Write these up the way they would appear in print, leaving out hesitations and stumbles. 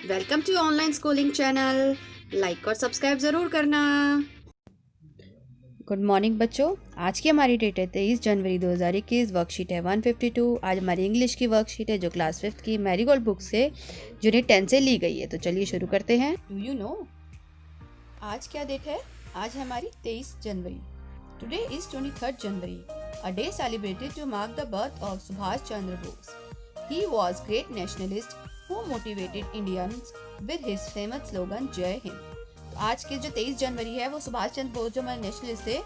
Welcome to online schooling channel. Like और subscribe ज़रूर करना। गुड मॉर्निंग बच्चों। आज की हमारी डेट है 23 जनवरी 2021। वर्कशीट है 152। आज हमारी इंग्लिश की वर्कशीट है जो क्लास 5 की मैरीगोल्ड बुक से यूनिट 10 से ली गई है। तो चलिए शुरू करते हैं। डू यू नो आज क्या डेट है? आज है हमारी 23 जनवरी। Today is 23 January, a day celebrated to mark the birth of Subhash Chandra Bose. He was great nationalist who motivated Indians with his famous slogan जय हिंद। तो आज के जो 23 जनवरी है वो सुभाष चंद्र बोस जो हमारे नेशनलिस्ट थे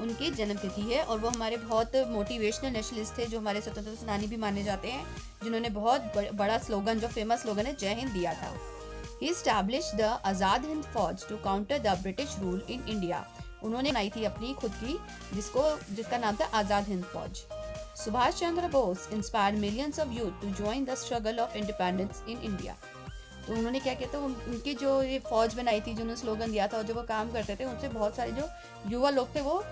उनकी जन्मतिथि है और वो हमारे बहुत मोटिवेशनल नेशनलिस्ट थे जो हमारे स्वतंत्रता सेनानी भी माने जाते हैं, जिन्होंने बहुत बड़ा स्लोगन जो फेमस स्लोगन है जय हिंद दिया था। He established the Azad Hind फौज to counter the British rule in India। उन्होंने बनाई थी अपनी खुद की जिसका नाम था आज़ाद हिंद फौज। Subhash Chandra Bose inspired millions of youth to join the struggle of independence in India। तो उन्होंने क्या कहते हैं उनकी जो ये फौज बनाई थी, जो उन्होंने स्लोगन दिया था और जो वो काम करते थे, उनसे बहुत सारे जो युवा लोग थे वो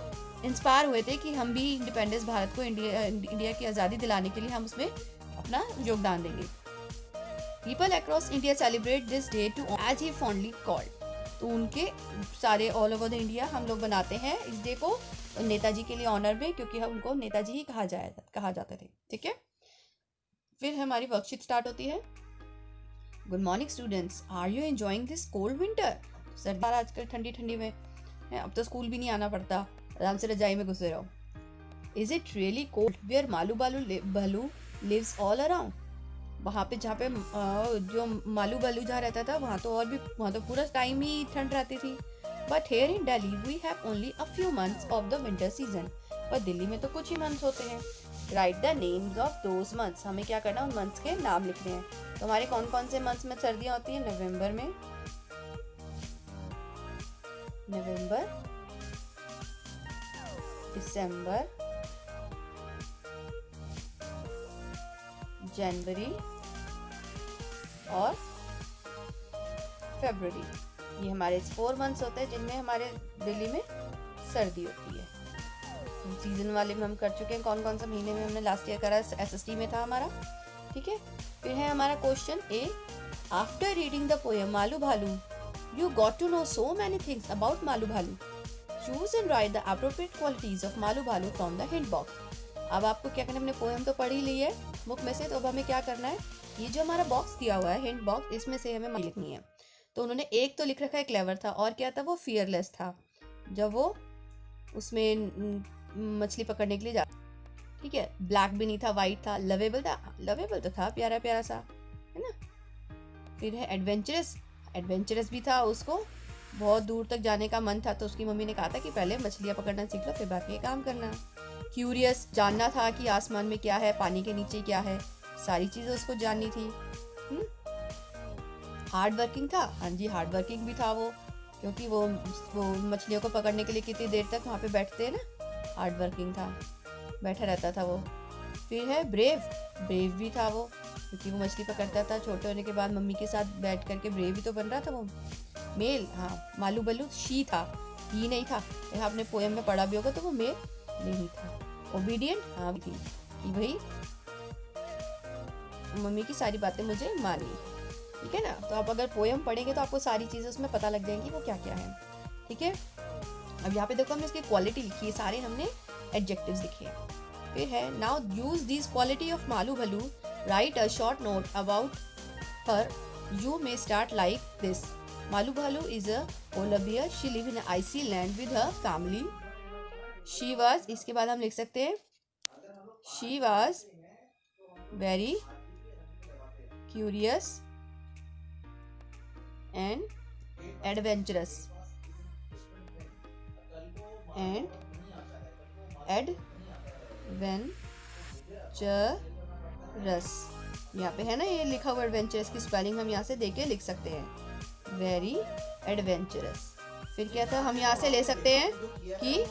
इंस्पायर हुए थे कि हम भी इंडिपेंडेंस भारत को इंडिया की आज़ादी दिलाने के लिए हम उसमें अपना योगदान देंगे। People across India celebrate this day to as he fondly called। तो उनके सारे ऑल ओवर द इंडिया हम लोग बनाते हैं इस डे को नेताजी के लिए ऑनर में, क्योंकि हम उनको नेताजी ही कहा जाते थे। ठीक है, फिर हमारी वर्कशीट स्टार्ट होती है। Good morning students, are you enjoying this cold winter? सर्दी आजकल ठंडी ठंडी में है, अब तो स्कूल भी नहीं आना पड़ता, आराम से रजाई में घुसे रहो। Is it really cold where मालू भालू लिव्स ऑल अराउंड? वहाँ पे जहाँ पे जो मालू बालू जहाँ रहता था वहाँ तो पूरा टाइम ही ठंड रहती थी। But here in Delhi we have only a few months of the winter season. पर दिल्ली में तो कुछ ही मंथ्स होते हैं। Write the names of those months. हमें क्या करना है, उन मंथ्स के नाम लिखने हैं। तो हमारे कौन कौन से मंथ्स में सर्दियाँ होती हैं? नवंबर, दिसंबर, जनवरी और फरवरी। ये हमारे 4 मंथ्स होते हैं जिनमें हमारे दिल्ली में सर्दी होती है। सीजन वाले में हम कर चुके हैं। कौन कौन सा महीने में हमने लास्ट ईयर करा, एसएसटी में था हमारा। ठीक है, फिर है हमारा question A. After reading the poem Malu Bhalu you got to know so many things about Malu Bhalu. Choose and write the appropriate qualities of Malu Bhalu from the hint box. अब आपको क्या करना है, हमने पोएम तो पढ़ ही ली है बुक में से, तो अब हमें क्या करना है, ये जो हमारा बॉक्स दिया हुआ है हिंट बॉक्स, इसमें से हमें लिखनी है। तो उन्होंने एक तो लिख रखा है क्लेवर था, और क्या था, वो फियरलेस था जब वो उसमें मछली पकड़ने के लिए जा। ठीक है, ब्लैक भी नहीं था, वाइट था। लवेबल तो था, प्यारा प्यारा सा, है ना। फिर है एडवेंचरस भी था, उसको बहुत दूर तक जाने का मन था, तो उसकी मम्मी ने कहा था कि पहले मछलियाँ पकड़ना सीख लो फिर बाकी काम करना। क्यूरियस, जानना था कि आसमान में क्या है, पानी के नीचे क्या है, सारी चीज़ें उसको जाननी थी। हार्ड वर्किंग था, हाँ जी हार्ड वर्किंग भी था वो, क्योंकि वो मछलियों को पकड़ने के लिए कितनी देर तक वहाँ पे बैठते हैं ना, हार्ड वर्किंग था, बैठा रहता था वो। फिर है ब्रेव भी था वो, क्योंकि वो मछली पकड़ता था, छोटे होने के बाद मम्मी के साथ बैठ करके ब्रेव भी तो बन रहा था वो। मेल, हाँ मालू बल्लू शी था, ही नहीं था, आपने पोएम में पढ़ा भी होगा, तो वो मेल नहीं था। ओबीडियंट, हाँ थी कि भाई मम्मी की सारी बातें मुझे मानी। ठीक है ना, तो आप अगर पोएम पढ़ेंगे तो आपको सारी चीज़ें उसमें पता लग जाएंगी वो क्या क्या है। ठीक है, अब यहाँ पे देखो हमने इसकी क्वालिटी लिखी है, सारे हमने एडजेक्टिव्स लिखे हैं। फिर है now use this quality of Malu Bhalu, write a short note about her. You may start like this. Malu Bhalu is a polar bear, she live in icy land with her family. She was, इसके बाद हम लिख सकते हैं she was very curious and adventurous and adventurous। यहाँ पे है ना ये लिखा हुआ एडवेंचरस की स्पेलिंग हम यहाँ से देके लिख सकते हैं, वेरी एडवेंचरस। फिर क्या था, हम यहाँ से ले सकते हैं कि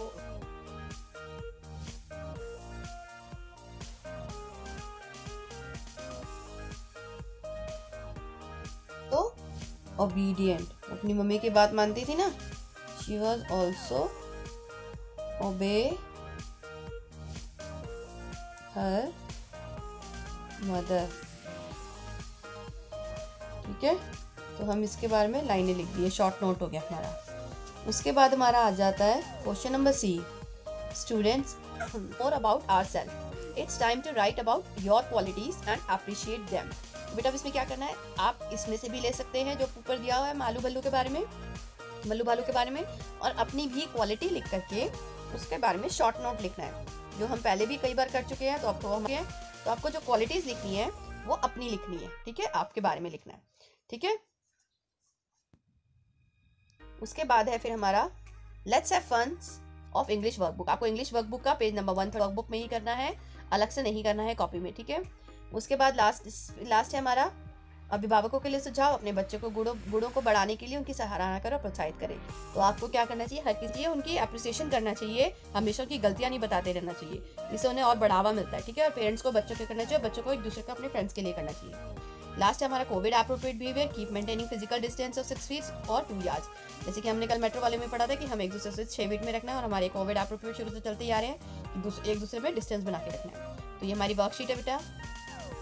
तो obedient, अपनी मम्मी की बात मानती थी ना। she was also obey her mother। ठीक है, तो हम इसके बारे में लाइनें लिख दिए, शॉर्ट नोट हो गया हमारा। उसके बाद हमारा आ जाता है question number C, students more about ourselves, it's time to write about your qualities and appreciate them. बेटा अब इसमें क्या करना है, आप इसमें से भी ले सकते हैं जो ऊपर दिया हुआ है मालू बल्लू के बारे में, मल्लू बालू के बारे में, और अपनी भी क्वालिटी लिख करके उसके बारे में शॉर्ट नोट लिखना है, जो हम पहले भी कई बार कर चुके हैं। तो आपको जो क्वालिटीज लिखनी है वो अपनी लिखनी है, ठीक है, आपके बारे में लिखना है, ठीक है। उसके बाद है फिर हमारा let's have fun of English workbook. आपको इंग्लिश वर्कबुक का पेज नंबर 1 वर्कबुक में ही करना है, अलग से नहीं करना है कॉपी में, ठीक है। उसके बाद लास्ट है हमारा अभिभावकों के लिए सुझाव, अपने बच्चों को गुणों को बढ़ाने के लिए उनकी सराहना करो, प्रोत्साहित करें। तो आपको क्या करना चाहिए, हर किसी उनकी अप्रिसिएशन करना चाहिए, हमेशा उनकी गलतियां नहीं बताते रहना चाहिए, इससे उन्हें और बढ़ावा मिलता है, ठीक है। और पेरेंट्स को बच्चों को करना चाहिए, बच्चों को एक दूसरे को अपने फ्रेंड्स के लिए करना चाहिए। लास्ट है हमारा Covid appropriate behaviour, keep maintaining physical distance of 6 feet और 2 यार्ड्स। जैसे कि हमने कल मेट्रो वाले में पढ़ा था कि हम एक दूसरे से 6 फीट में रखना है, और हमारे कोविड एप्रोप्रिएट शुरू से चलते ही आ रहे हैं कि एक दूसरे में डिस्टेंस बना के रखना है। तो ये हमारी वर्कशीट है बेटा,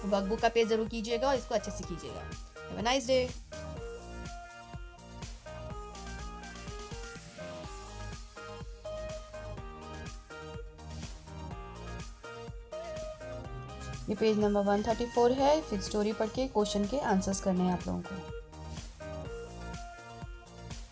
वर्कबुक का पेज जरूर कीजिएगा और इसको अच्छे से कीजिएगा। Have a nice day. ये पेज नंबर 134 है। फिर स्टोरी पढ़ के क्वेश्चन के आंसर्स करने हैं आप लोगों को।